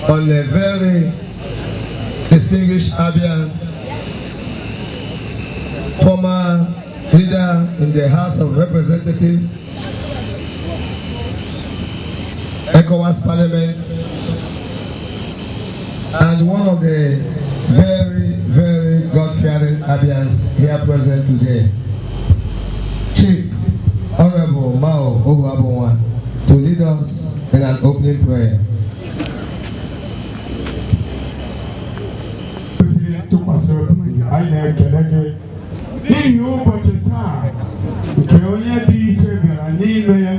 on a very distinguished Abian, former leader in the House of Representatives, ECOWAS Parliament, and one of the very, very God-fearing Abians here present today, Chief Honorable Mao Ohuabunwa, to lead us in an opening prayer. N'ihi ụbọchị taa nke onye dị iche bịara n'ime ya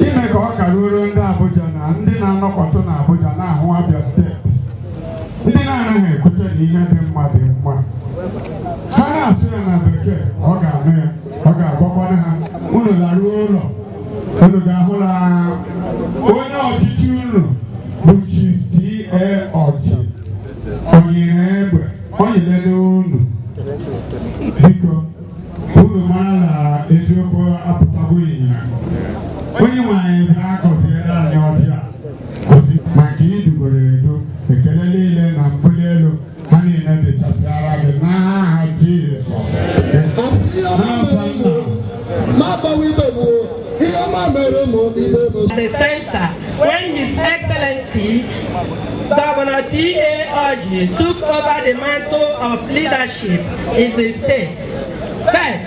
ime ka ọ karụrụ ndị Abuja na ndị na-anọkwatụ na Abuja na-ahụ Abia steeti ndị na-anaghị ekwute na ihe dị mma dị mma ha na-asụ ya na bekee ọ ga-anụ ya ọ ga-agwakwana ha unu laruo ụlọ unu ga-ahụla onye ọchịchị unu bụ Chief D.A. Orji onyere egbe ọ nyelele unu biko unu mara na eziokwu apụtaghị ịnyịnya onye nwanyị bịa gọziere anyị ọjị a gozi maka idugoro edo ekele niile na mbuli elu ha niile dịchasịara gị n'aha Jizọs. At the center, when His Excellency Governor D.A. Orji took over the mantle of leadership in the state. First,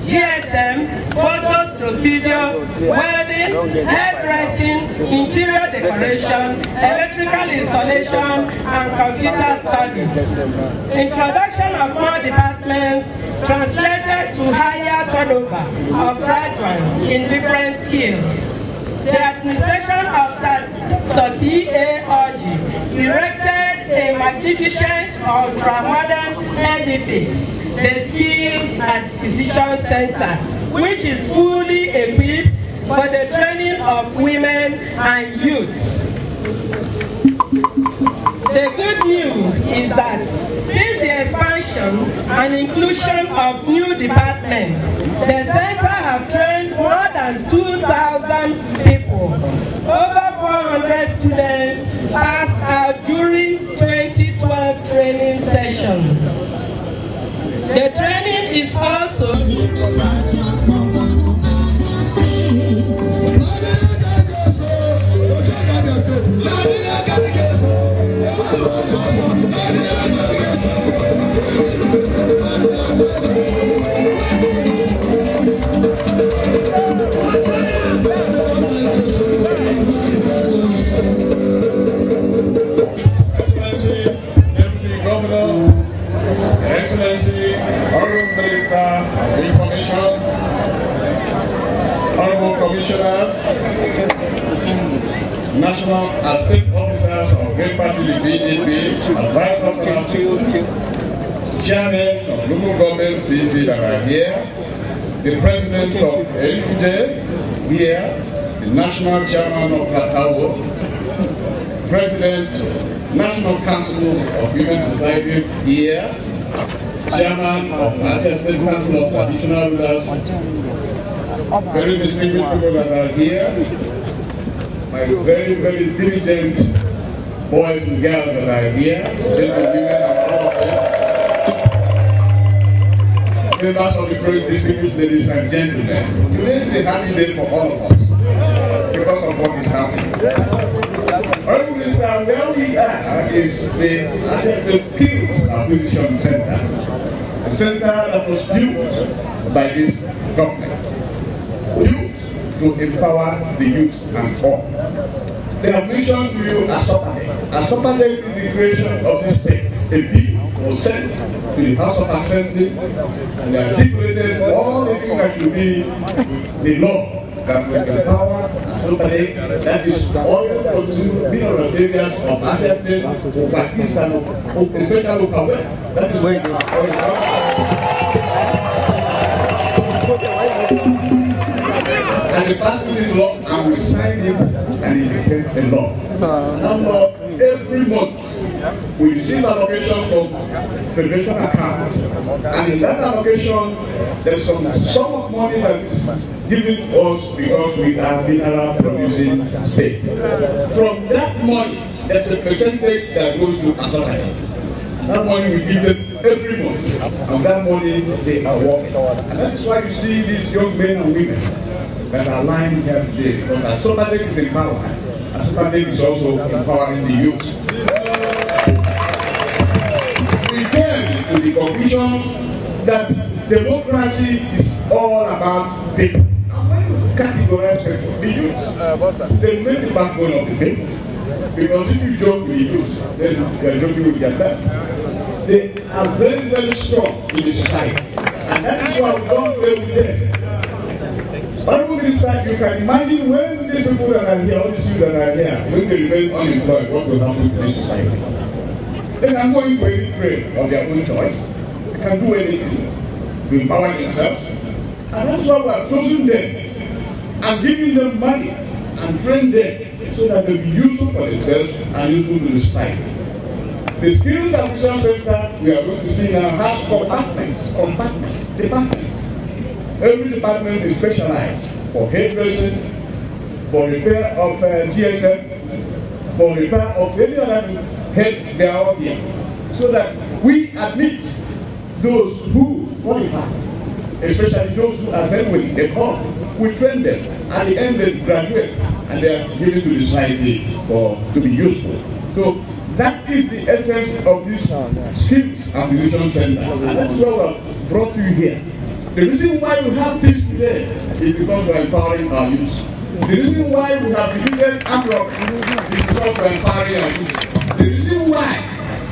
GSM, photos to video, welding, hairdressing, interior decoration, electrical installation, and computer studies. Introduction of more departments translated to higher turnover of graduates in different skills. The administration of Dr. D.A. Orji erected a magnificent ultra-modern edifice, the Skills Acquisition Center, which is fully equipped for the training of women and youths. The good news is that since the expansion and inclusion of new departments, the center has trained more than 2,000 people. Over 400 students passed out during 2012 training session. The training is also Excellency, Honorable Minister of Information, Honorable Commissioners, National and State Officers of Great Party BDP, Advisor Councils, Chairman of Local Governments DC that are here, the President of LUJ here, the National Chairman of Latawo, President, National Council of Human Societies here, Chairman of the State Council of Traditional Rulers, very distinguished people that are here, my very, very diligent boys and girls that are here, gentlemen and all of them, members of the very distinguished ladies and gentlemen. Today is a happy day for all of us because of what is happening. Honorable Minister, where we are is the Skills Acquisition Center. A center that was built by this government, built to empower the youth and all. They have mentioned to you Asopade. Asopade is the creation of the state. A bill was sent to the House of Assembly and they articulated all the things that should be the law that will empower Asopade, that is oil producing mineral areas of Abia State, of East and especially of West. That is where and they passed this law and we signed it and it became a law. Now every month we receive allocation from Federation account, and in that allocation there's some sum of money that is given us because we are mineral producing state. From that money there's a percentage that goes to Asokaya. That money we give them every month. And that money they are working. And that is why you see these young men and women that are lying here today. Because Asokaya is empowering. Asokaya is also empowering the youth. We came to the conclusion that democracy is all about people. And when you categorize people, the youth, they make the backbone of the people. Because if you joke with the youth, then you are joking with yourself. They are very, very strong in the society. And that is why we don't play with them. Honorable Minister, you can imagine when these people that are here, all these youth that are here, when they remain unemployed, what will happen to this society? They can go into any trade of their own choice. They can do anything to empower themselves. And that's why we are choosing them and giving them money and train them so that they'll be useful for themselves and useful to the society. The Skills Acquisition Center we are going to see now has departments. Every department is specialized for hairdressing, for repair of GSM, for repair of any other heads they are all here. So that we admit those who qualify, especially those who are very willing, they come, we train them, at the end they graduate and they are given to the society to be useful. So that is the essence of this Skills Acquisition Center. And that's why we have brought you here. The reason why we have this today is because we are empowering our youth. The reason why we have defeated armed robbery is because we are empowering our youth. The reason why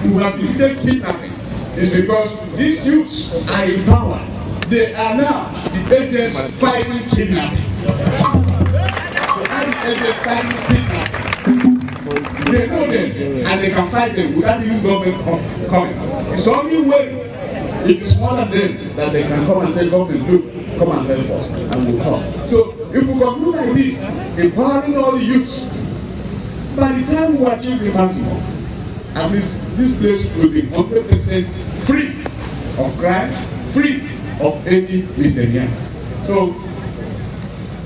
we have defeated kidnapping is because these youths are empowered. They are now the agents fighting kidnapping. They know them and they can fight them without even government coming. It's the only way. It is one of them that they can come and say, government, look, come and help us, and we'll come. So if we conclude like this, empowering all the youths, by the time we achieve the maximum, at least this place will be 100% free of crime, free of any misdemeanor. So,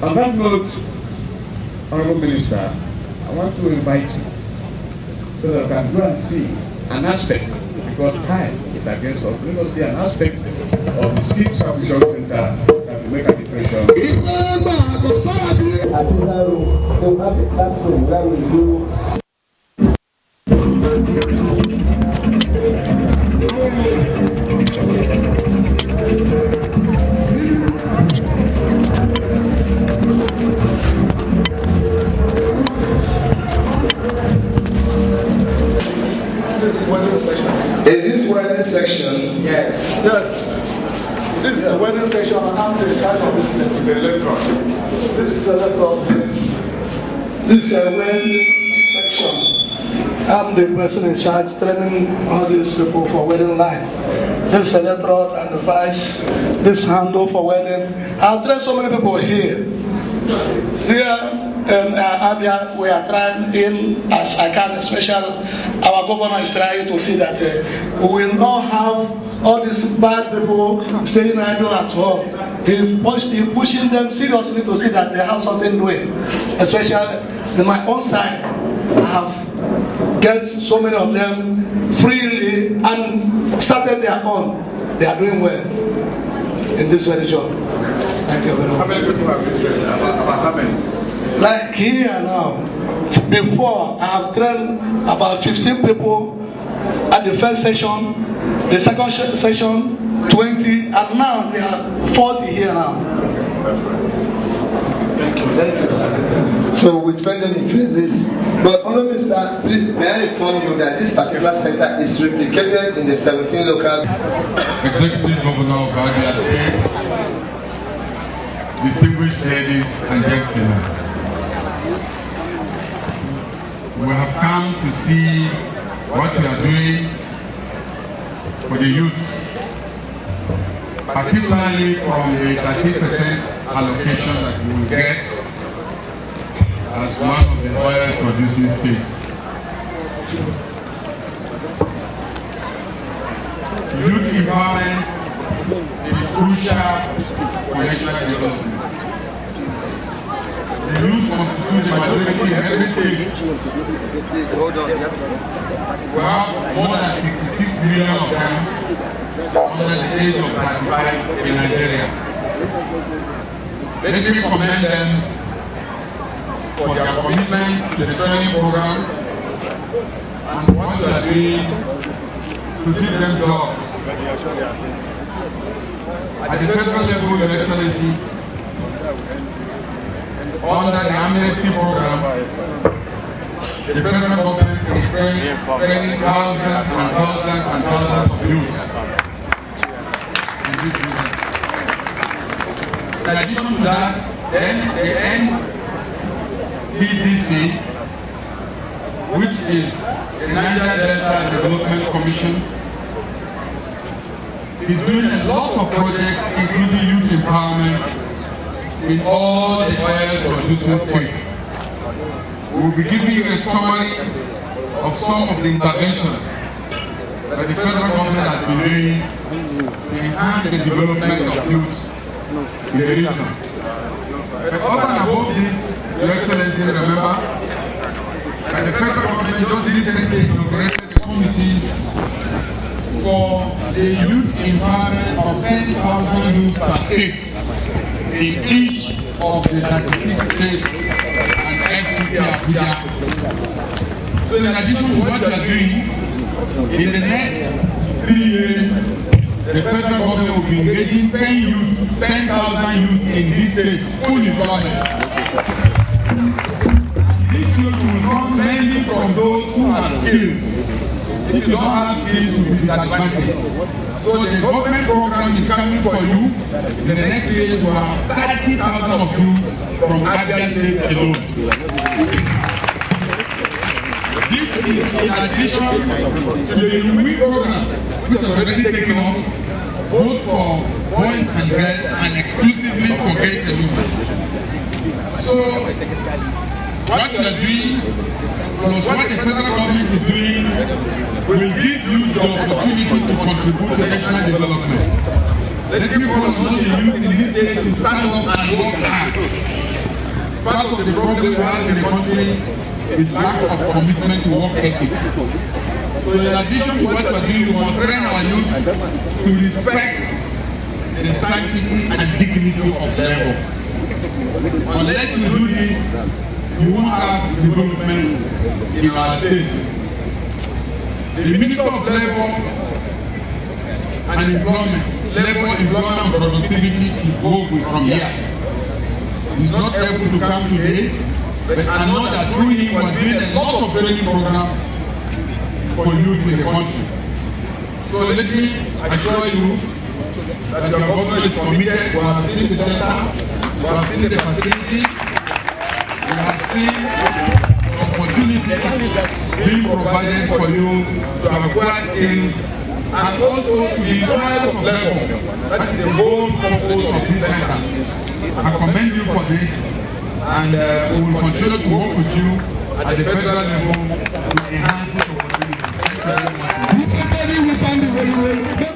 on that note, Honorable Minister, I want to invite you so that I can go and see an aspect, because time is against us. Let us see an aspect of the Skills Acquisition Center that will make a difference. At the room, they'll have a classroom where we do. In this wedding section, yes. This is the wedding section. I'm the charge of business. The electron. This is a electron. This is a wedding section. I'm the person in charge training all these people for wedding line. This electrode and device, this handle for wedding. I've trained so many people here. Here in Abia, we are trying in as I can, especially our governor is trying to see that we will not have all these bad people staying idle at home. He's pushing them seriously to see that they have something doing. Especially in my own side, I have get so many of them freely and started their own. They are doing well in this very job. Thank you very much. How many people have been trained? About how many? Like here now, before I have trained about 15 people at the first session, the second session 20, and now we are 40 here now. Thank you, sir. So we train them in phases. But Honorable Minister, please may I inform you that this particular center is replicated in the 17 local. Executive Governor of Abia State, distinguished ladies and gentlemen, we have come to see what we are doing for the youth, particularly from the 30% allocation that we will get as one of the oil producing states. Youth empowerment is crucial for national development. The youth constitute the majority in every state, Please hold on. Yes, we have more than 66 million of them under the age of 35 in Nigeria. Let me commend them for their commitment to the training program and what they are doing to give them jobs. At the federal level, Your Excellency, under the amnesty program, the federal government is training thousands and thousands and thousands of youth in this region. In addition to that, then the NDDC, which is the Niger Delta Development Commission, is doing a lot of projects, including youth empowerment, in all the oil producing states. We will be giving you a summary of some of the interventions that the federal government has been doing to enhance the development of youth in the region. But over and above this, Your Excellency, remember that the federal government just recently inaugurated the committees for the youth empowerment of 10,000 youth per state in each of the 36 states and FCT Abuja. So in addition to what you are doing, in the next 3 years, the federal government will be engaging 10,000 youth in this state, full employment. And these youth will come mainly from those who have skills. If you don't have skills, you will be disadvantaged. So the government program is coming for you. In the next 3 years, we will have 30,000 of you from Abia State alone. This is in addition to the unique program, which is already taken off, both for boys and girls and exclusively for girls alone. So, what we are doing, plus what the federal government is doing, will give you the opportunity to contribute to national development. Let people know the youth in this state to stand up and work hard. Part of the problem we have in the country is lack of commitment to work ethics. So in addition to what we are doing, we must train our youth to respect the sanctity and dignity of labor. Unless we do this, you won't have development in our states. The Minister of Labor and Employment, and Productivity is going from here. He's not able to come today, but I know that through him we are doing a lot of training programs for youth in the country. So let me assure you that your government is committed. We have seen the center, we have seen the facilities, we have seen opportunities being provided for you to acquire skills and also to be employers of labor. That is the whole purpose of this center. I commend you for this, and we will continue to work with you at the federal level to enhance this opportunity. Thank you very much.